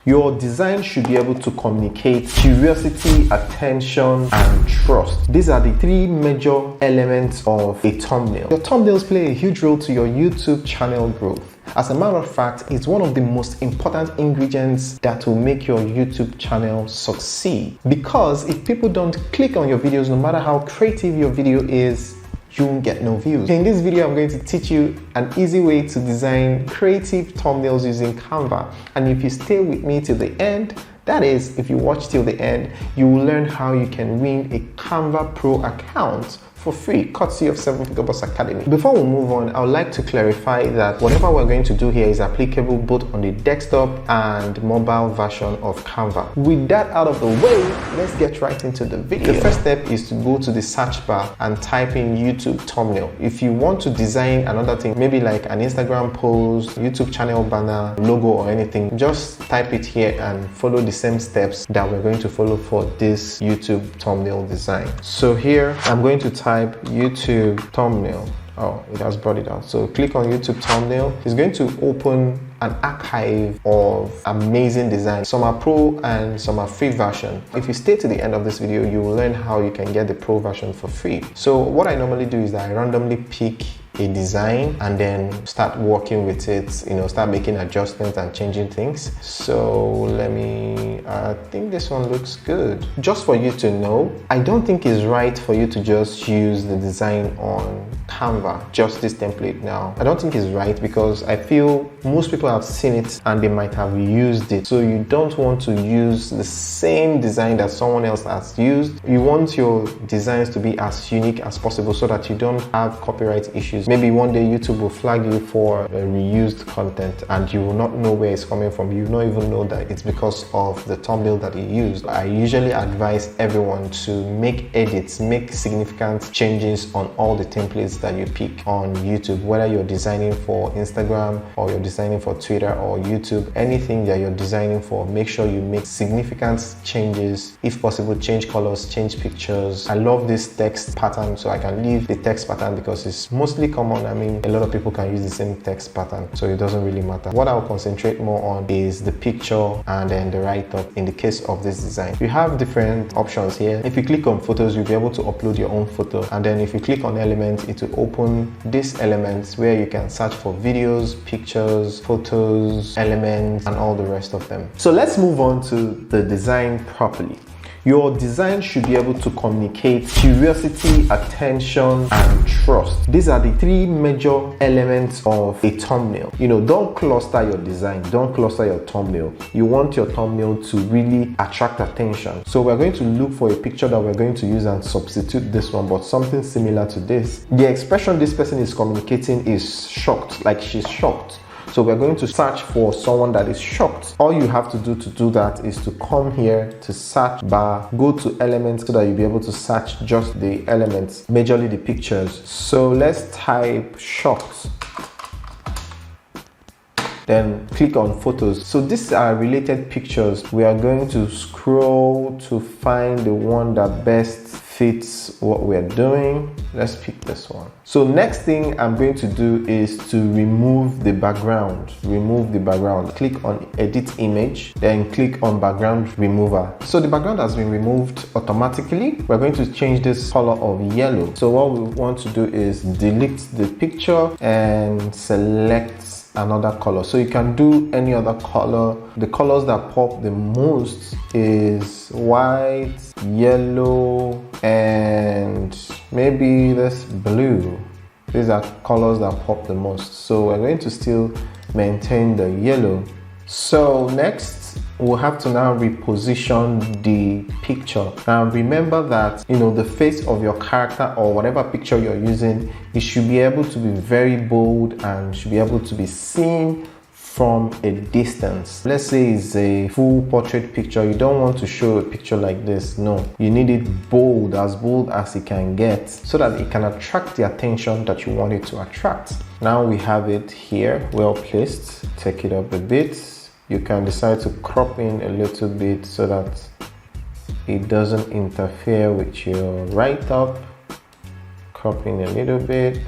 Your design should be able to communicate curiosity, attention, and trust. These are the three major elements of a thumbnail. Your thumbnails play a huge role to your YouTube channel growth. As a matter of fact, it's one of the most important ingredients that will make your YouTube channel succeed. Because if people don't click on your videos, no matter how creative your video is, you won't get no views. In this video, I'm going to teach you an easy way to design creative thumbnails using Canva. And if you stay with me till the end, that is, if you watch till the end, you will learn how you can win a Canva Pro account for free, courtesy of 7-Figure Boss Academy. Before we move on, I would like to clarify that whatever we're going to do here is applicable both on the desktop and mobile version of Canva. With that out of the way, let's get right into the video. The first step is to go to the search bar and type in YouTube thumbnail. If you want to design another thing, maybe like an Instagram post, YouTube channel banner, logo or anything, just type it here and follow the same steps that we're going to follow for this YouTube thumbnail design. So here, I'm going to type YouTube thumbnail. Oh, it has brought it out. So click on YouTube thumbnail. It's going to open an archive of amazing designs. Some are pro and some are free version. If you stay to the end of this video, you will learn how you can get the pro version for free. So what I normally do is that I randomly pick a design and then start working with it, start making adjustments and changing things. So I think this one looks good. Just for you to know, I don't think it's right for you to just use the design on Canva, just this template now. I don't think it's right because I feel most people have seen it and they might have used it. So you don't want to use the same design that someone else has used. You want your designs to be as unique as possible so that you don't have copyright issues. Maybe one day YouTube will flag you for reused content and you will not know where it's coming from. You will not even know that it's because of the thumbnail that you used. I usually advise everyone to make edits, make significant changes on all the templates that you pick on YouTube, whether you're designing for Instagram or you're designing for Twitter or YouTube, anything that you're designing for, make sure you make significant changes. If possible, change colors, change pictures. I love this text pattern, so I can leave the text pattern because it's mostly common. I mean, a lot of people can use the same text pattern, so it doesn't really matter. What I'll concentrate more on is the picture and then the write-up in the case of this design. You have different options here. If you click on photos, you'll be able to upload your own photo, and then if you click on elements, it will open these elements where you can search for videos, pictures, photos, elements, and all the rest of them. So let's move on to the design properly. Your design should be able to communicate curiosity, attention, and trust. These are the three major elements of a thumbnail. Don't cluster your design, don't cluster your thumbnail. You want your thumbnail to really attract attention. So we're going to look for a picture that we're going to use and substitute this one, but something similar to this. The expression this person is communicating is shocked, like she's shocked. So we're going to search for someone that is shocked. All you have to do that is to come here to search bar, go to elements so that you'll be able to search just the elements, majorly the pictures. So let's type shocked. Then click on photos. So these are related pictures. We are going to scroll to find the one that best fits what we're doing. Let's pick this one. So next thing I'm going to do is to remove the background. Remove the background. Click on edit image, then click on background remover. So the background has been removed automatically. We're going to change this color of yellow. So what we want to do is delete the picture and select another color. So you can do any other color. The colors that pop the most is white, yellow, and maybe this blue. These are colors that pop the most. So we're going to still maintain the yellow. So next, we'll have to now reposition the picture. Now remember that, the face of your character or whatever picture you're using, it should be able to be very bold and should be able to be seen from a distance. Let's say it's a full portrait picture. You don't want to show a picture like this. No, you need it bold as it can get so that it can attract the attention that you want it to attract. Now we have it here, well placed. Take it up a bit. You can decide to crop in a little bit so that it doesn't interfere with your write-up. Crop in a little bit.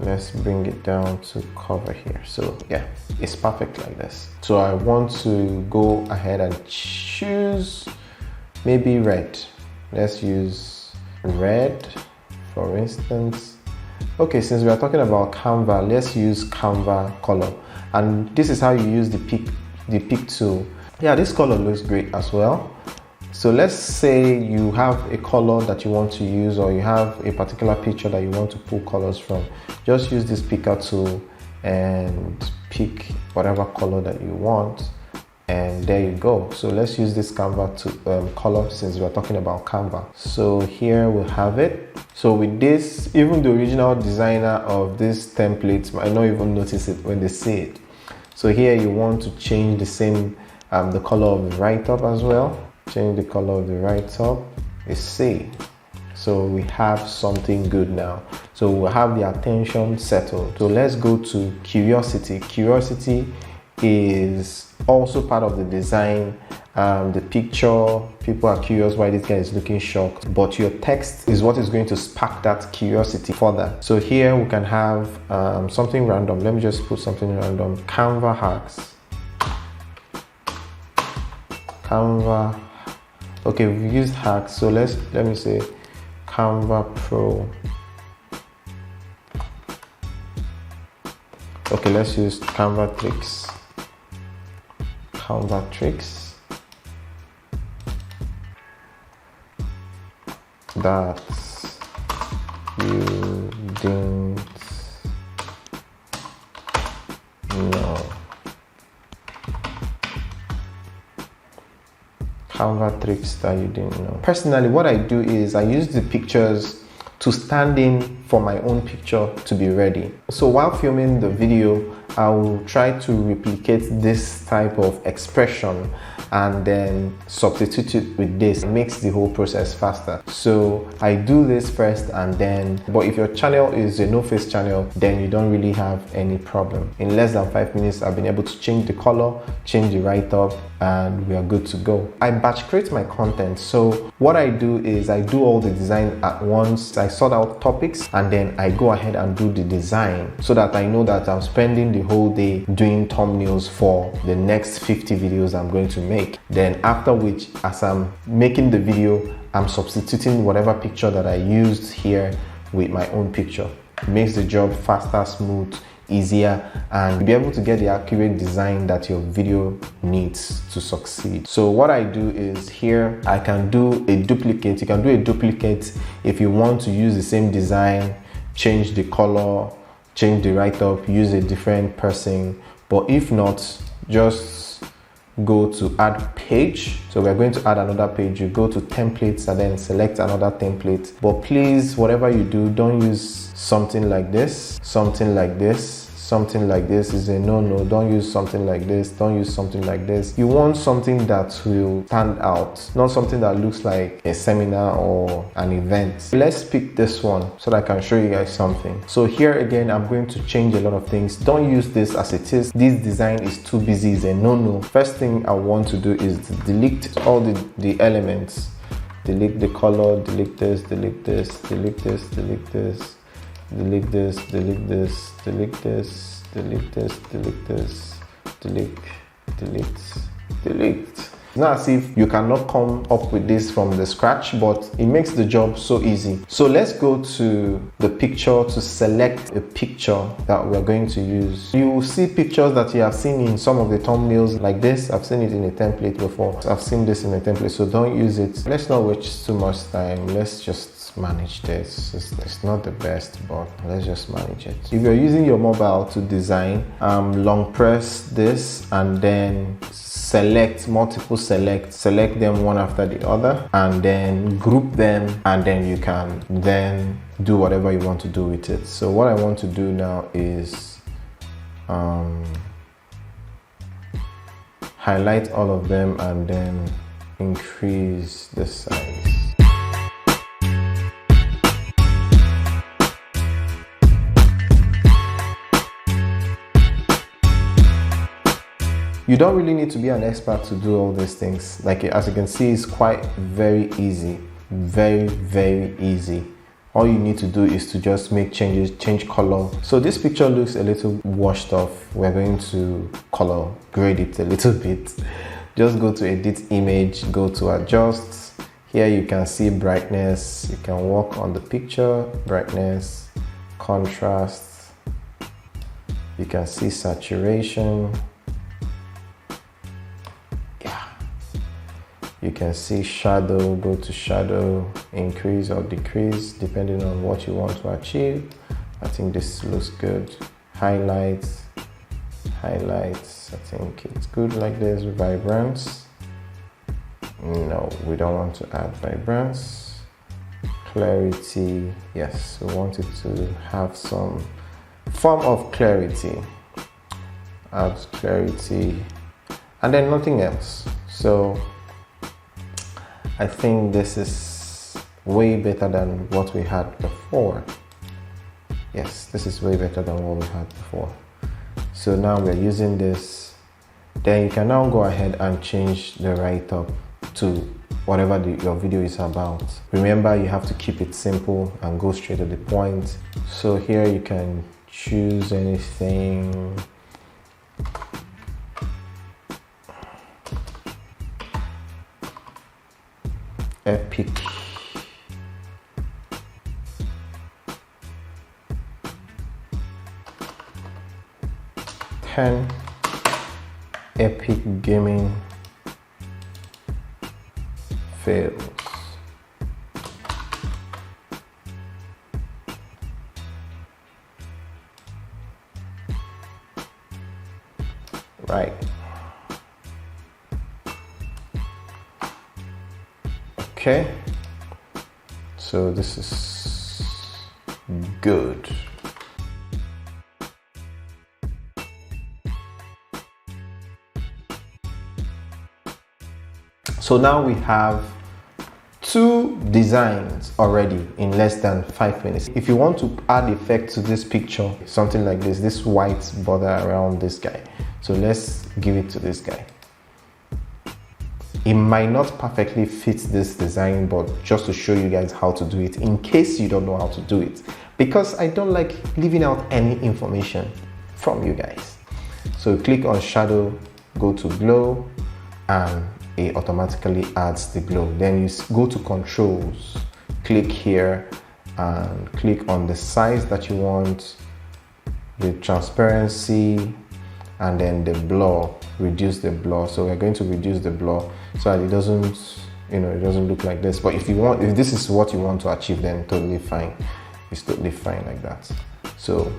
let's bring it down to cover here. So yeah, it's perfect like this. So I want to go ahead and choose maybe red. Let's use red for instance. Okay, since we are talking about Canva, let's use Canva color. And this is how you use the pick tool. Yeah, this color looks great as well. So let's say you have a color that you want to use, or you have a particular picture that you want to pull colors from. Just use this picker tool and pick whatever color that you want, and there you go. So let's use this Canva to color, since we're talking about Canva. So here we have it. So with this, even the original designer of this template might not even notice it when they see it. So here you want to change the same the color of the write-up as well. Change the color of the write-up. It's C. So we have something good now. So we'll have the attention settled. So let's go to curiosity. Curiosity is also part of the design. The picture, people are curious why this guy is looking shocked, but your text is what is going to spark that curiosity further. So here we can have something random. Let me just put something random. Canva hacks. Canva. Okay, we've used hacks, so let me say Canva Pro. Okay, let's use Canva tricks. Canva tricks that you didn't know. Canva tricks that you didn't know. Personally, what I do is I use the pictures to stand in for my own picture to be ready. So while filming the video, I will try to replicate this type of expression and then substitute it with this. It makes the whole process faster. So I do this first and then, but if your channel is a no-face channel, then you don't really have any problem. In less than 5 minutes, I've been able to change the color, change the write-up, and we are good to go. I batch create my content. So what I do is I do all the design at once. I sort out topics and then I go ahead and do the design so that I know that I'm spending the whole day doing thumbnails for the next 50 videos I'm going to make. Then after which, as I'm making the video, I'm substituting whatever picture that I used here with my own picture. It makes the job faster, smooth, easier, and be able to get the accurate design that your video needs to succeed. So what I do is here I can do a duplicate. You can do a duplicate if you want to use the same design, change the color, change the write-up, use a different person. But if not, just go to add page. So we're going to add another page. You go to templates and then select another template. But please, whatever you do, don't use something like this, something like this. Something like this is a no-no. Don't use something like this. Don't use something like this. You want something that will stand out, not something that looks like a seminar or an event. Let's pick this one so that I can show you guys something. So here again, I'm going to change a lot of things. Don't use this as it is. This design is too busy. It's a no-no. First thing I want to do is to delete all the elements. Delete the color, delete this, delete this, delete this, delete this. Delete this, delete this, delete this, delete this, delete this, delete, delete. It's not as if you cannot come up with this from the scratch, but it makes the job so easy. So let's go to the picture to select a picture that we're going to use. You will see pictures that you have seen in some of the thumbnails like this. I've seen it in a template before. I've seen this in a template, so don't use it. Let's not waste too much time. Let's just manage this. It's not the best, but let's just manage it. If you're using your mobile to design, long press this and then select them one after the other and then group them, and then you can then do whatever you want to do with it. So what I want to do now is highlight all of them and then increase the size. You don't really need to be an expert to do all these things. Like, as you can see, it's quite very easy. Very, very easy. all you need to do is to just make changes, change color. So this picture looks a little washed off. We're going to color grade it a little bit. Just go to edit image, go to adjust. Here you can see brightness. You can work on the picture, brightness, contrast. You can see saturation. You can see shadow, go to shadow, increase or decrease depending on what you want to achieve. I think this looks good. Highlights, I think it's good like this. Vibrance, no, we don't want to add vibrance. Clarity, yes, we want it to have some form of clarity. Add clarity, and then nothing else. So I think this is way better than what we had before. Yes, this is way better than what we had before. So now we're using this. Then you can now go ahead and change the write-up to whatever your video is about. Remember, you have to keep it simple and go straight to the point. So here you can choose anything. Epic. Epic gaming fails. Right. Okay. So this is good. So now we have 2 designs already in less than 5 minutes. If you want to add effect to this picture, something like this white border around this guy. So let's give it to this guy. It might not perfectly fit this design, but just to show you guys how to do it in case you don't know how to do it, because I don't like leaving out any information from you guys. So click on shadow, go to glow, and it automatically adds the glow. Then you go to controls, click here and click on the size that you want, the transparency, and then the blur, reduce the blur. So we're going to reduce the blur so that it doesn't, it doesn't look like this. But if this is what you want to achieve, then totally fine. It's totally fine like that. So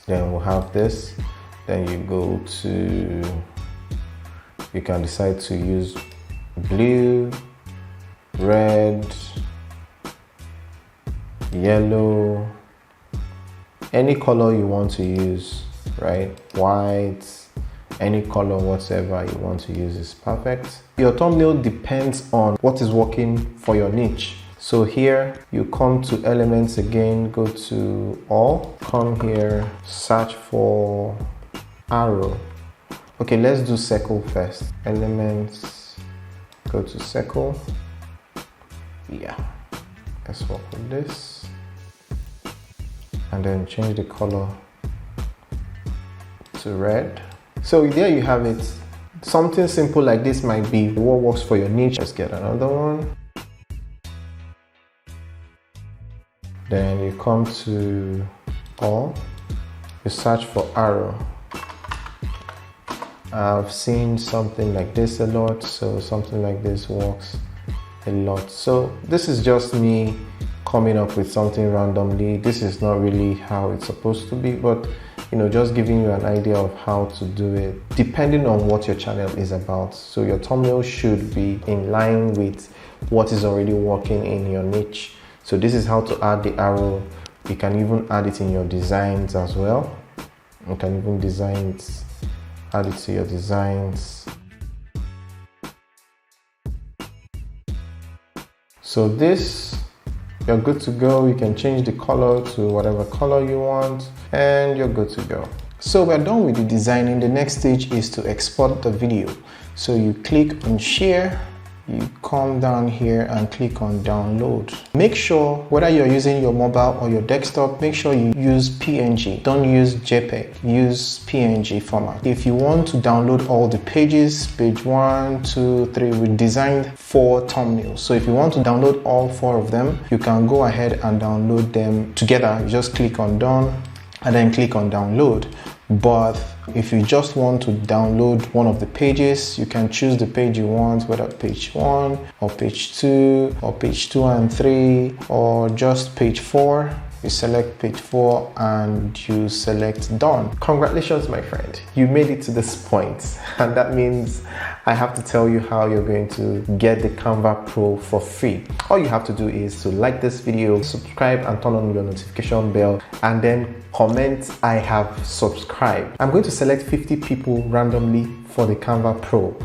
then we'll have this. Then you go to, you can decide to use blue, red, yellow, any color you want to use, right? White, any color whatsoever you want to use is perfect. Your thumbnail depends on what is working for your niche. So here you come to elements again, go to all, come here, search for arrow. Okay, let's do circle first. Elements, go to circle. Yeah, let's work with this. And then change the color to red. So there you have it. Something simple like this might be what works for your niche. Let's get another one. Then you come to all, you search for arrow. I've seen something like this a lot, so something like this works a lot. So this is just me coming up with something randomly. This is not really how it's supposed to be, but just giving you an idea of how to do it depending on what your channel is about. So your thumbnail should be in line with what is already working in your niche. So this is how to add the arrow. You can even add it in your designs as well. You can even add it to your designs. So this, you're good to go. You can change the color to whatever color you want and you're good to go. So we're done with the designing. The next stage is to export the video. So you click on share, you come down here and click on download. Make sure whether you're using your mobile or your desktop, make sure you use PNG. Don't use JPEG, use PNG format. If you want to download all the pages, page 1, 2, 3, we designed 4 thumbnails. So if you want to download all 4 of them, you can go ahead and download them together. You just click on done and then click on download. But if you just want to download one of the pages, you can choose the page you want, whether page 1 or page 2 or page 2 and 3 or just page 4. You select page 4 and you select done. Congratulations, my friend. You made it to this point, and that means I have to tell you how you're going to get the Canva Pro for free. All you have to do is to like this video, subscribe and turn on your notification bell, and then comment I have subscribed. I'm going to select 50 people randomly for the Canva Pro.